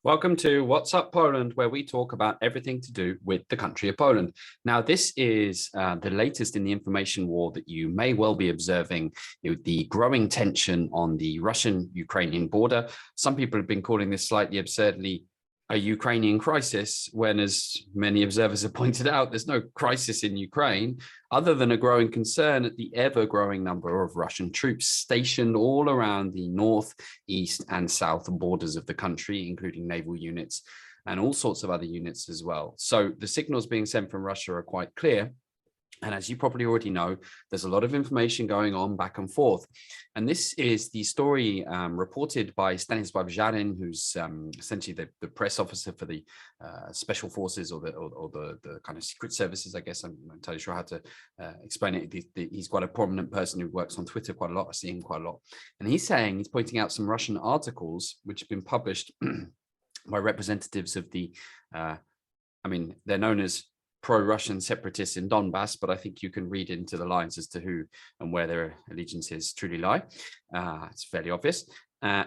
Welcome to What's Up Poland, where we talk about everything to do with the country of Poland. Now, this is the latest in the information war that you may well be observing, the growing tension on the Russian-Ukrainian border. Some people have been calling this slightly absurdly a Ukrainian crisis, when, as many observers have pointed out, there's no crisis in Ukraine, other than a growing concern at the ever-growing number of Russian troops stationed all around the north, east, and south borders of the country, including naval units and all sorts of other units as well. So the signals being sent from Russia are quite clear. And as you probably already know, there's a lot of information going on back and forth. And this is the story reported by Stanisław Żarin, who's essentially the press officer for the special forces or the kind of secret services, I guess. I'm not entirely sure how to explain it. He's quite a prominent person who works on Twitter quite a lot. I see him quite a lot. And he's pointing out some Russian articles which have been published by representatives of the, they're known as pro-Russian separatists in Donbas, but I think you can read into the lines as to who and where their allegiances truly lie. It's fairly obvious,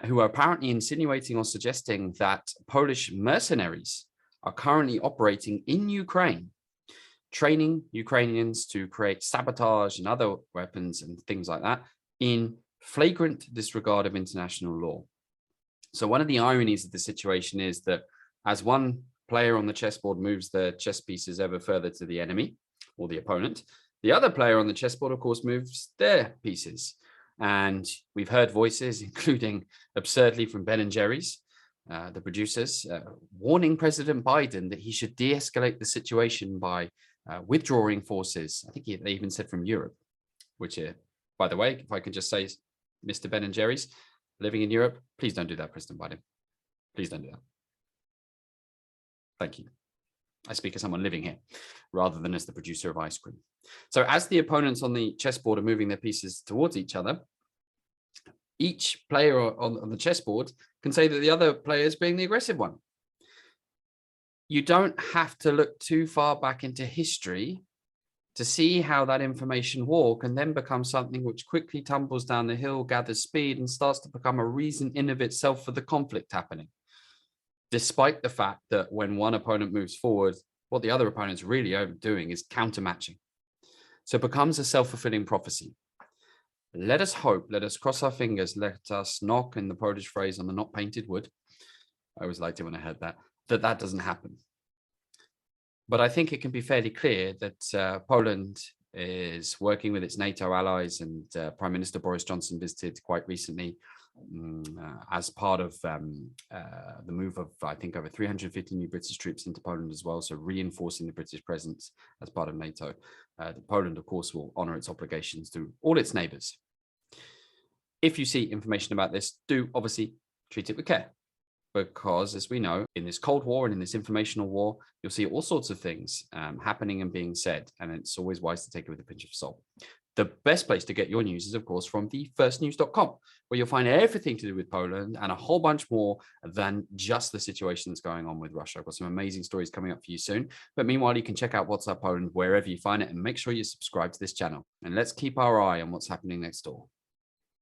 who are apparently insinuating or suggesting that Polish mercenaries are currently operating in Ukraine, training Ukrainians to create sabotage and other weapons and things like that in flagrant disregard of international law. So one of the ironies of the situation is that as one player on the chessboard moves the chess pieces ever further to the enemy or the opponent, the other player on the chessboard, of course, moves their pieces. And we've heard voices, including absurdly from Ben and Jerry's, the producers, warning President Biden that he should de-escalate the situation by withdrawing forces. I think they even said from Europe, which, by the way, if I could just say, Mr. Ben and Jerry's, living in Europe, please don't do that, President Biden. Please don't do that. Thank you. I speak as someone living here rather than as the producer of ice cream. So as the opponents on the chessboard are moving their pieces towards each other, each player on the chessboard can say that the other player is being the aggressive one. You don't have to look too far back into history to see how that information war can then become something which quickly tumbles down the hill, gathers speed, and starts to become a reason in of itself for the conflict happening. Despite the fact that when one opponent moves forward, what the other opponent's really doing is countermatching. So it becomes a self-fulfilling prophecy. Let us hope, let us cross our fingers, let us knock, in the Polish phrase, on the not painted wood. I always liked it when I heard that, that doesn't happen. But I think it can be fairly clear that Poland is working with its NATO allies, and Prime Minister Boris Johnson visited quite recently as part of the move of, I think, over 350 new British troops into Poland as well, so reinforcing the British presence as part of NATO. Poland, of course, will honour its obligations to all its neighbours. If you see information about this, do obviously treat it with care, because, as we know, in this Cold War and in this informational war, you'll see all sorts of things happening and being said, and it's always wise to take it with a pinch of salt. The best place to get your news is, of course, from thefirstnews.com, where you'll find everything to do with Poland and a whole bunch more than just the situation that's going on with Russia. I've got some amazing stories coming up for you soon. But meanwhile, you can check out What's Up Poland wherever you find it, and make sure you subscribe to this channel. And let's keep our eye on what's happening next door.